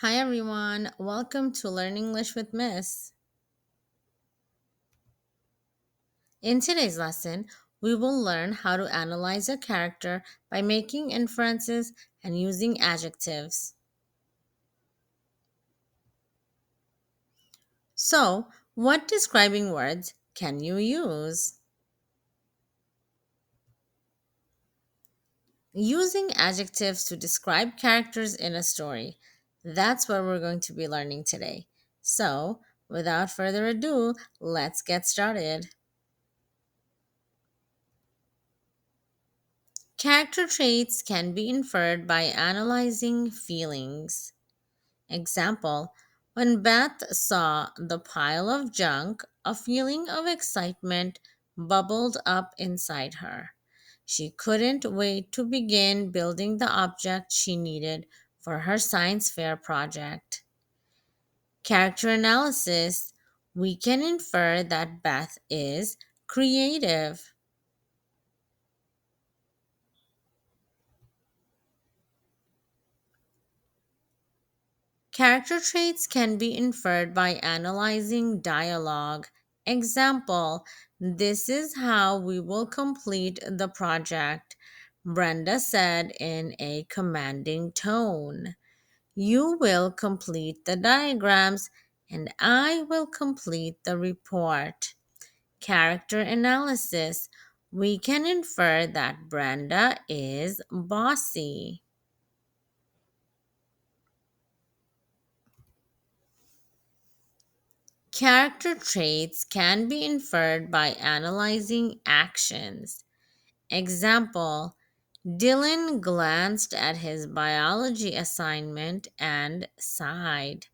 Hi everyone, welcome to Learn English with Miss. In today's lesson, we will learn how to analyze a character by making inferences and using adjectives. So, what describing words can you use? Using adjectives to describe characters in a story. That's what we're going to be learning today. So, without further ado, let's get started. Character traits can be inferred by analyzing feelings. Example: when Beth saw the pile of junk, a feeling of excitement bubbled up inside her. She couldn't wait to begin building the object she needed for her science fair project. Character analysis: we can infer that Beth is creative. Character traits can be inferred by analyzing dialogue. Example: this is how we will complete the project, Brenda said in a commanding tone. You will complete the diagrams, and I will complete the report. Character analysis: we can infer that Brenda is bossy. Character traits can be inferred by analyzing actions. Example: Dylan glanced at his biology assignment and sighed.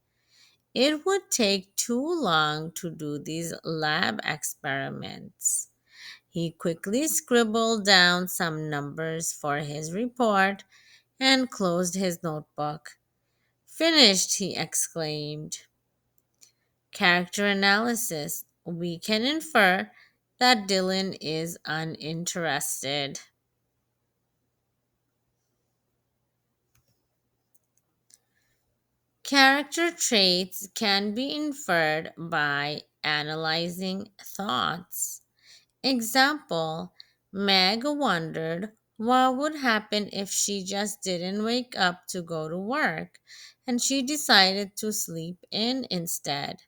It would take too long to do these lab experiments. He quickly scribbled down some numbers for his report and closed his notebook. Finished, he exclaimed. Character analysis: we can infer that Dylan is uninterested. Character traits can be inferred by analyzing thoughts. Example: Meg wondered what would happen if she just didn't wake up to go to work, and she decided to sleep in instead.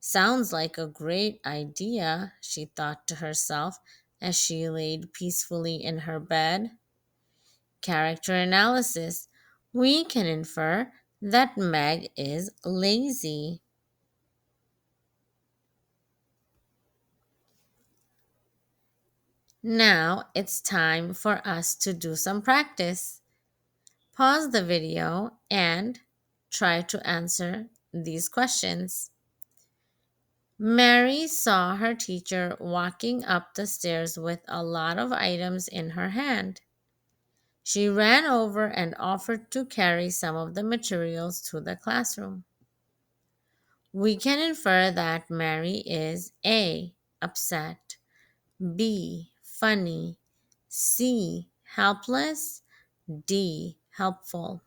Sounds like a great idea, she thought to herself as she laid peacefully in her bed. Character analysis: we can infer that Meg is lazy. Now it's time for us to do some practice. Pause the video and try to answer these questions. Mary saw her teacher walking up the stairs with a lot of items in her hand. She ran over and offered to carry some of the materials to the classroom. We can infer that Mary is A. upset, B. funny, C. helpless, D. helpful.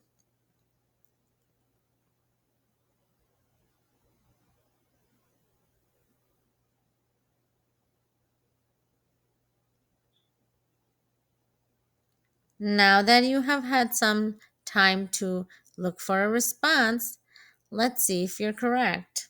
Now that you have had some time to look for a response, let's see if you're correct.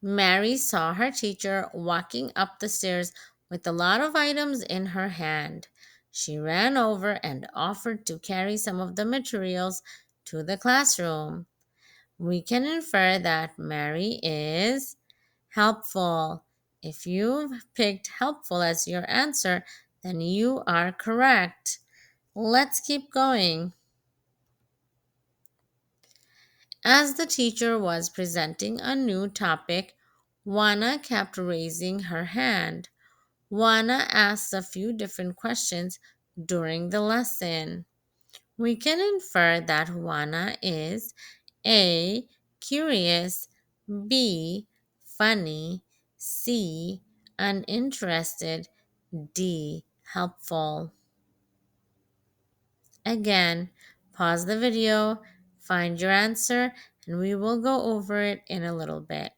Mary saw her teacher walking up the stairs with a lot of items in her hand. She ran over and offered to carry some of the materials to the classroom. We can infer that Mary is helpful. If you've picked helpful as your answer, then you are correct. Let's keep going. As the teacher was presenting a new topic, Juana kept raising her hand. Juana asked a few different questions during the lesson. We can infer that Juana is A. curious, B. funny, C. uninterested, D. helpful. Again, Pause the video, find your answer, and we will go over it in a little bit.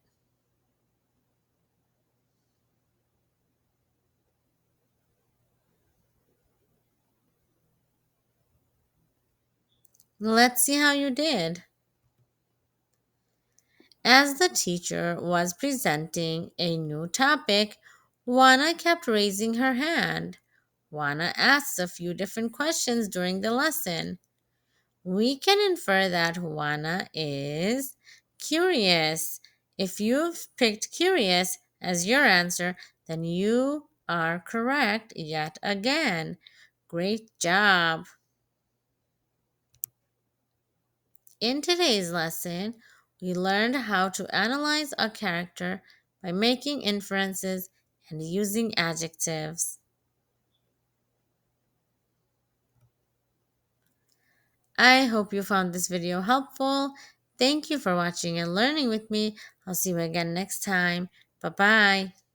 Let's see how you did. As the teacher was presenting a new topic, Juana kept raising her hand. Juana asked a few different questions during the lesson. We can infer that Juana is curious. If you've picked curious as your answer, then you are correct yet again. Great job. In today's lesson, we learned how to analyze a character by making inferences and using adjectives. I hope you found this video helpful. Thank you for watching and learning with me. I'll see you again next time. Bye-bye.